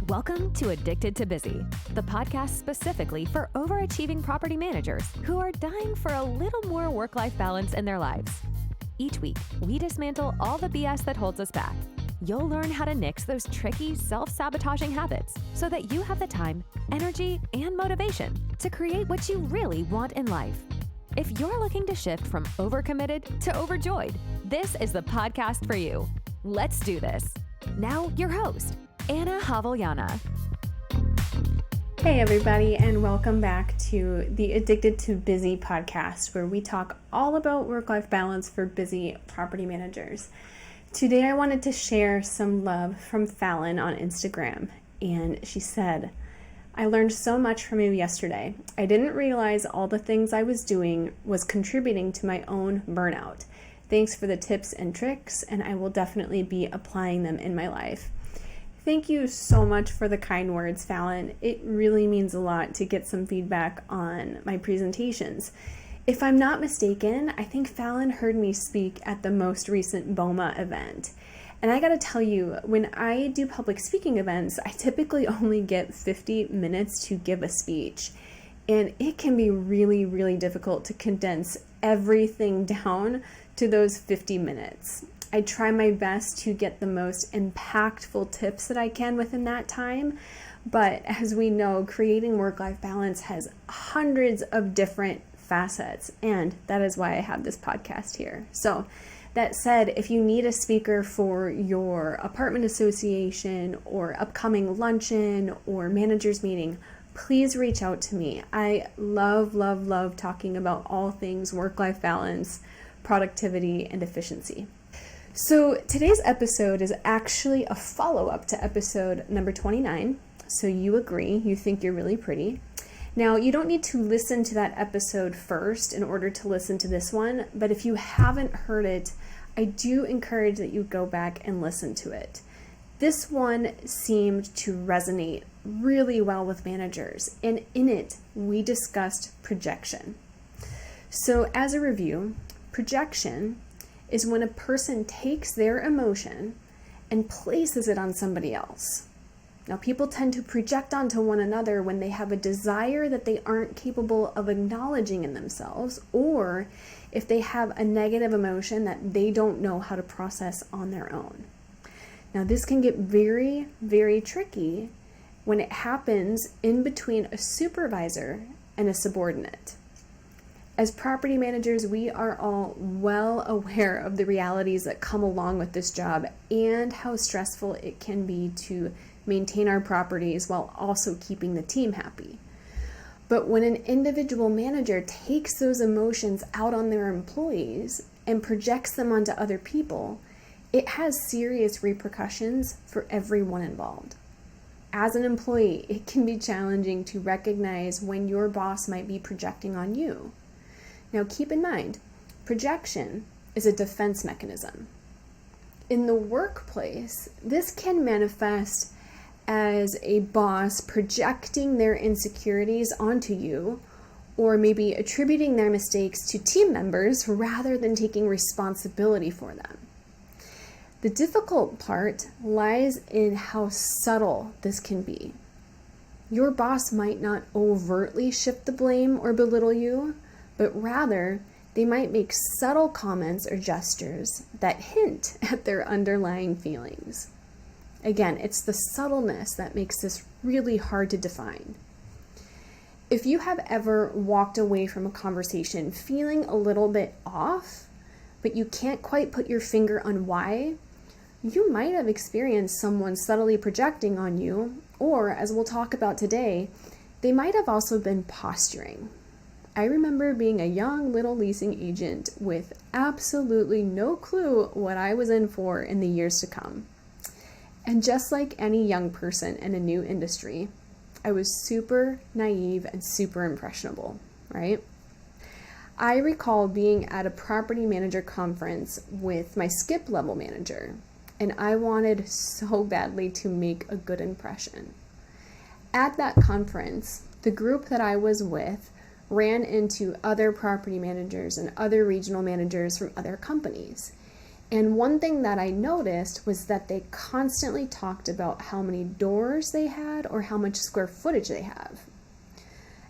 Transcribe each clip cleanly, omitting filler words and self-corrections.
Welcome to Addicted to Busy, the podcast specifically for overachieving property managers who are dying for a little more work-life balance in their lives. Each week, we dismantle all the BS that holds us back. You'll learn how to nix those tricky, self-sabotaging habits so that you have the time, energy, and motivation to create what you really want in life. If you're looking to shift from overcommitted to overjoyed, this is the podcast for you. Let's do this. Now, your host, Anna Havliana. Hey everybody, and welcome back to the Addicted to Busy podcast, where we talk all about work-life balance for busy property managers. Today I wanted to share some love from Fallon on Instagram, and she said, I learned so much from you yesterday. I didn't realize all the things I was doing was contributing to my own burnout. Thanks for the tips and tricks, and I will definitely be applying them in my life. Thank you so much for the kind words, Fallon. It really means a lot to get some feedback on my presentations. If I'm not mistaken, I think Fallon heard me speak at the most recent BOMA event. And I gotta tell you, when I do public speaking events, I typically only get 50 minutes to give a speech. And it can be really, really difficult to condense everything down to those 50 minutes. I try my best to get the most impactful tips that I can within that time. But as we know, creating work-life balance has hundreds of different facets. And that is why I have this podcast here. So that said, if you need a speaker for your apartment association or upcoming luncheon or manager's meeting, please reach out to me. I love talking about all things work-life balance, productivity, and efficiency. So today's episode is actually a follow-up to episode number 29. So you agree, you think you're really pretty. Now, you don't need to listen to that episode first in order to listen to this one, but if you haven't heard it, I do encourage that you go back and listen to it. This one seemed to resonate really well with managers, and in it, we discussed projection. So as a review, projection is when a person takes their emotion and places it on somebody else. Now, people tend to project onto one another when they have a desire that they aren't capable of acknowledging in themselves, or if they have a negative emotion that they don't know how to process on their own. Now, this can get very, very tricky when it happens in between a supervisor and a subordinate. As property managers, we are all well aware of the realities that come along with this job and how stressful it can be to maintain our properties while also keeping the team happy. But when an individual manager takes those emotions out on their employees and projects them onto other people, it has serious repercussions for everyone involved. As an employee, it can be challenging to recognize when your boss might be projecting on you. Now, keep in mind, projection is a defense mechanism. In the workplace, this can manifest as a boss projecting their insecurities onto you, or maybe attributing their mistakes to team members rather than taking responsibility for them. The difficult part lies in how subtle this can be. Your boss might not overtly shift the blame or belittle you, but rather they might make subtle comments or gestures that hint at their underlying feelings. Again, it's the subtleness that makes this really hard to define. If you have ever walked away from a conversation feeling a little bit off, but you can't quite put your finger on why, you might have experienced someone subtly projecting on you, or as we'll talk about today, they might have also been posturing. I remember being a young little leasing agent with absolutely no clue what I was in for in the years to come. And just like any young person in a new industry, I was super naive and super impressionable, right? I recall being at a property manager conference with my skip level manager, and I wanted so badly to make a good impression. At that conference, the group that I was with ran into other property managers and other regional managers from other companies. And one thing that I noticed was that they constantly talked about how many doors they had or how much square footage they have.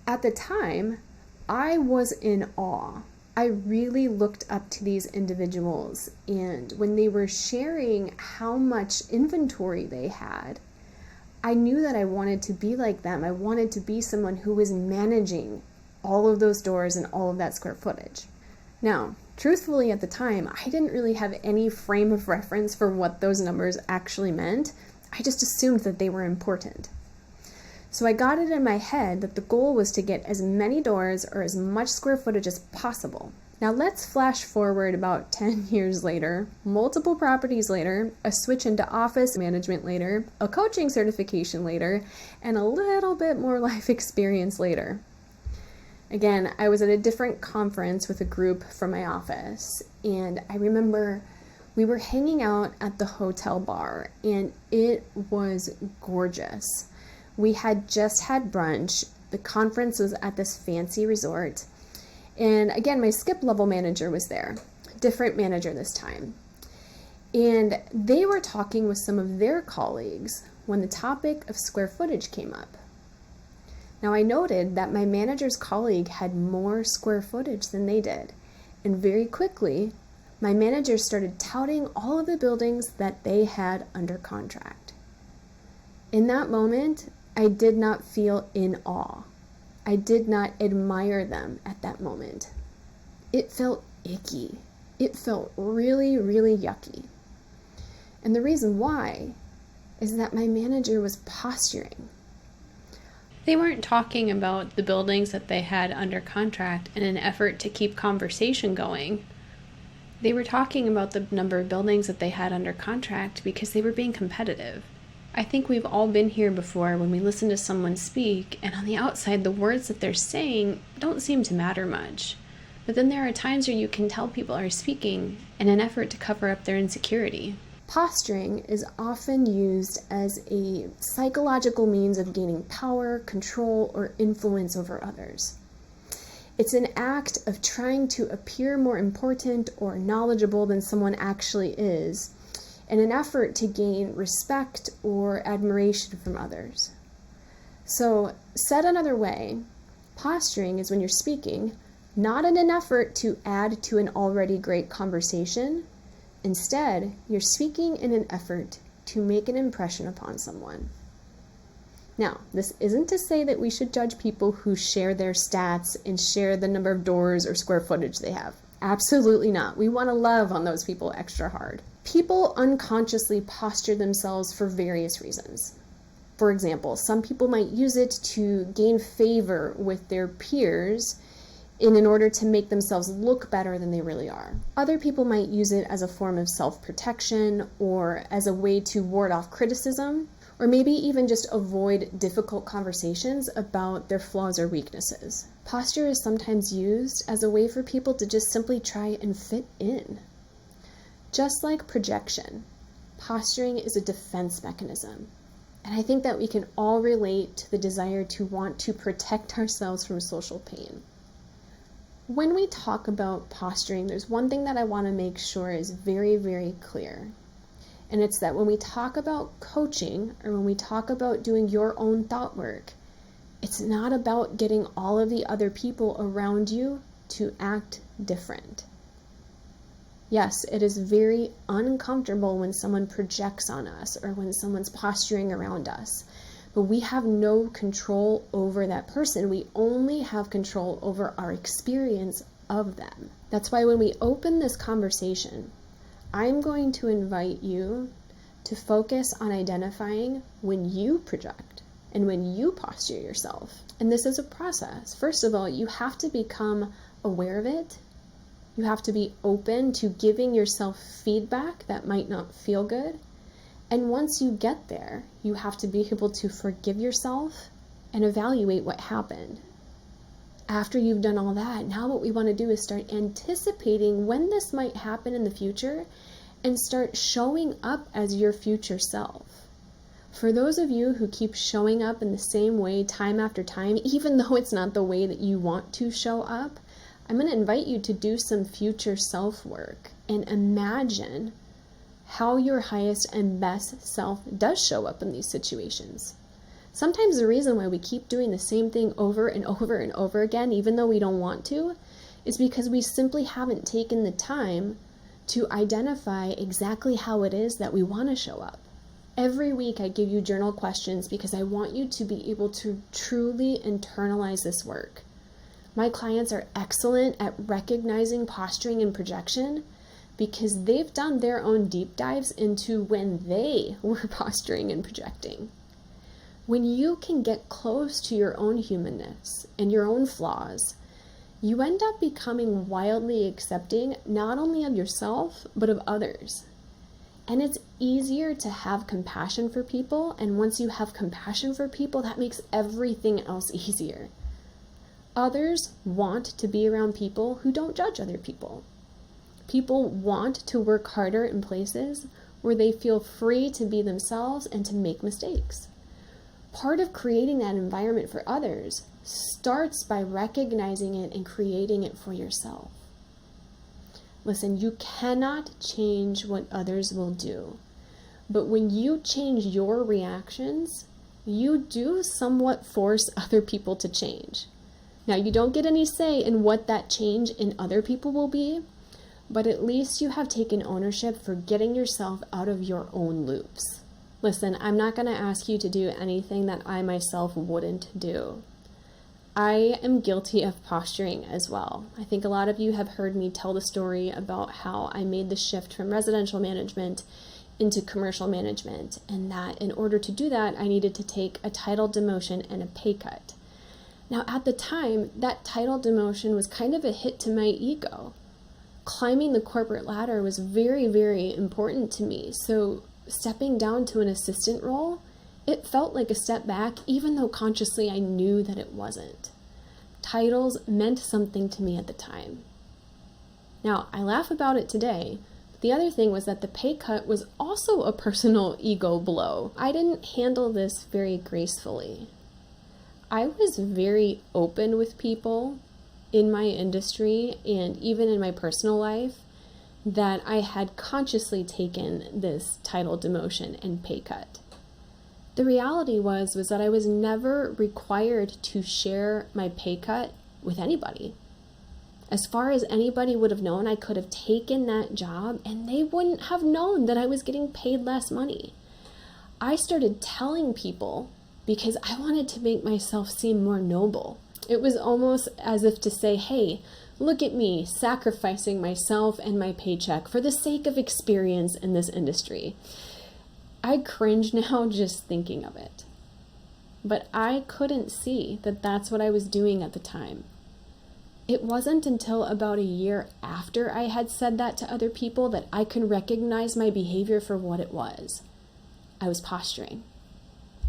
At the time, I was in awe. I really looked up to these individuals, and when they were sharing how much inventory they had, I knew that I wanted to be like them. I wanted to be someone who was managing all of those doors and all of that square footage. Now, truthfully, at the time, I didn't really have any frame of reference for what those numbers actually meant. I just assumed that they were important. So I got it in my head that the goal was to get as many doors or as much square footage as possible. Now let's flash forward about 10 years later, multiple properties later, a switch into office management later, a coaching certification later, and a little bit more life experience later. Again, I was at a different conference with a group from my office, and I remember we were hanging out at the hotel bar, and it was gorgeous. We had just had brunch. The conference was at this fancy resort. And again, my skip level manager was there, different manager this time. And they were talking with some of their colleagues when the topic of square footage came up. Now I noted that my manager's colleague had more square footage than they did. And very quickly, my manager started touting all of the buildings that they had under contract. In that moment, I did not feel in awe. I did not admire them at that moment. It felt icky. It felt really, really yucky. And the reason why is that my manager was posturing. They weren't talking about the buildings that they had under contract in an effort to keep conversation going. They were talking about the number of buildings that they had under contract because they were being competitive. I think we've all been here before when we listen to someone speak, and on the outside, the words that they're saying don't seem to matter much. But then there are times where you can tell people are speaking in an effort to cover up their insecurity. Posturing is often used as a psychological means of gaining power, control, or influence over others. It's an act of trying to appear more important or knowledgeable than someone actually is, in an effort to gain respect or admiration from others. So, said another way, posturing is when you're speaking, not in an effort to add to an already great conversation. Instead, you're speaking in an effort to make an impression upon someone. Now, this isn't to say that we should judge people who share their stats and share the number of doors or square footage they have. Absolutely not. We want to love on those people extra hard. People unconsciously posture themselves for various reasons. For example, some people might use it to gain favor with their peers in order to make themselves look better than they really are. Other people might use it as a form of self-protection or as a way to ward off criticism, or maybe even just avoid difficult conversations about their flaws or weaknesses. Posture is sometimes used as a way for people to just simply try and fit in. Just like projection, posturing is a defense mechanism. And I think that we can all relate to the desire to want to protect ourselves from social pain. When we talk about posturing, there's one thing that I want to make sure is very, very clear. And it's that when we talk about coaching or when we talk about doing your own thought work, it's not about getting all of the other people around you to act different. Yes, it is very uncomfortable when someone projects on us or when someone's posturing around us. But we have no control over that person. We only have control over our experience of them. That's why when we open this conversation, I'm going to invite you to focus on identifying when you project and when you posture yourself. And this is a process. First of all, you have to become aware of it. You have to be open to giving yourself feedback that might not feel good. And once you get there, you have to be able to forgive yourself and evaluate what happened. After you've done all that, now what we want to do is start anticipating when this might happen in the future and start showing up as your future self. For those of you who keep showing up in the same way time after time, even though it's not the way that you want to show up, I'm going to invite you to do some future self work. and imagine how your highest and best self does show up in these situations. Sometimes the reason why we keep doing the same thing over and over and over again, even though we don't want to, is because we simply haven't taken the time to identify exactly how it is that we want to show up. Every week I give you journal questions because I want you to be able to truly internalize this work. My clients are excellent at recognizing posturing and projection because they've done their own deep dives into when they were posturing and projecting. When you can get close to your own humanness and your own flaws, you end up becoming wildly accepting not only of yourself, but of others. And it's easier to have compassion for people, and once you have compassion for people, that makes everything else easier. Others want to be around people who don't judge other people. People want to work harder in places where they feel free to be themselves and to make mistakes. Part of creating that environment for others starts by recognizing it and creating it for yourself. Listen, you cannot change what others will do, but when you change your reactions, you do somewhat force other people to change. Now, you don't get any say in what that change in other people will be, but at least you have taken ownership for getting yourself out of your own loops. Listen, I'm not going to ask you to do anything that I myself wouldn't do. I am guilty of posturing as well. I think a lot of you have heard me tell the story about how I made the shift from residential management into commercial management, and that in order to do that, I needed to take a title demotion and a pay cut. Now, at the time, that title demotion was kind of a hit to my ego. Climbing the corporate ladder was very, very important to me, so stepping down to an assistant role, it felt like a step back, even though consciously I knew that it wasn't. Titles meant something to me at the time. Now, I laugh about it today, but the other thing was that the pay cut was also a personal ego blow. I didn't handle this very gracefully. I was very open with people in my industry and even in my personal life that I had consciously taken this title demotion and pay cut. The reality was that I was never required to share my pay cut with anybody. As far as anybody would have known, I could have taken that job and they wouldn't have known that I was getting paid less money. I started telling people because I wanted to make myself seem more noble. It was almost as if to say, hey, look at me sacrificing myself and my paycheck for the sake of experience in this industry. I cringe now just thinking of it. But I couldn't see that that's what I was doing at the time. It wasn't until about a year after I had said that to other people that I could recognize my behavior for what it was. I was posturing.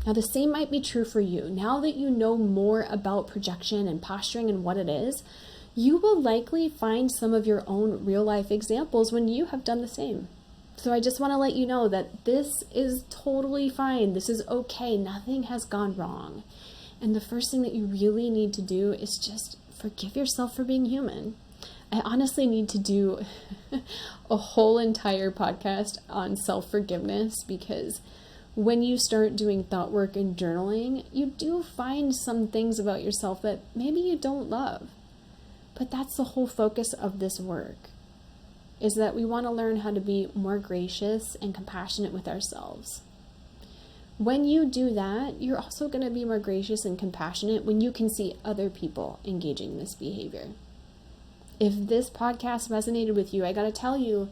Now, the same might be true for you. Now that you know more about projection and posturing and what it is, you will likely find some of your own real-life examples when you have done the same. So I just want to let you know that this is totally fine. This is okay. Nothing has gone wrong. And the first thing that you really need to do is just forgive yourself for being human. I honestly need to do a whole entire podcast on self-forgiveness because when you start doing thought work and journaling, you do find some things about yourself that maybe you don't love. But that's the whole focus of this work, is that we want to learn how to be more gracious and compassionate with ourselves. When you do that, you're also going to be more gracious and compassionate when you can see other people engaging in this behavior. If this podcast resonated with you, I got to tell you,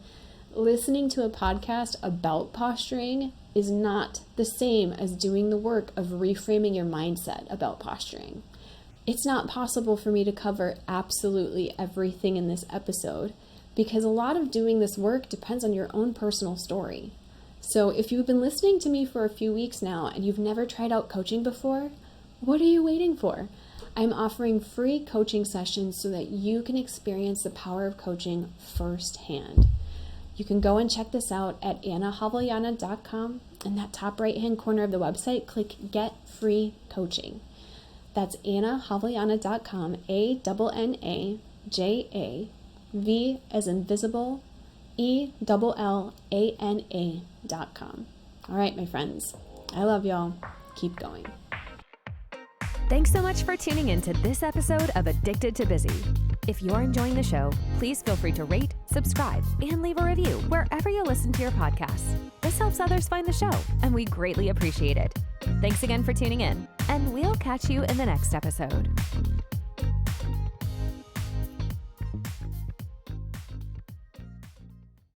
listening to a podcast about posturing is not the same as doing the work of reframing your mindset about posturing. It's not possible for me to cover absolutely everything in this episode because a lot of doing this work depends on your own personal story. So if you've been listening to me for a few weeks now and you've never tried out coaching before, what are you waiting for? I'm offering free coaching sessions so that you can experience the power of coaching firsthand. You can go and check this out at AnnaHavliana.com. In that top right-hand corner of the website, click Get Free Coaching. That's AnnaHavliana.com, ANNAJAV as in visible, ELLANA.com. All right, my friends. I love y'all. Keep going. Thanks so much for tuning in to this episode of Addicted to Busy. If you're enjoying the show, please feel free to rate, subscribe, and leave a review wherever you listen to your podcasts. This helps others find the show, and we greatly appreciate it. Thanks again for tuning in, and we'll catch you in the next episode.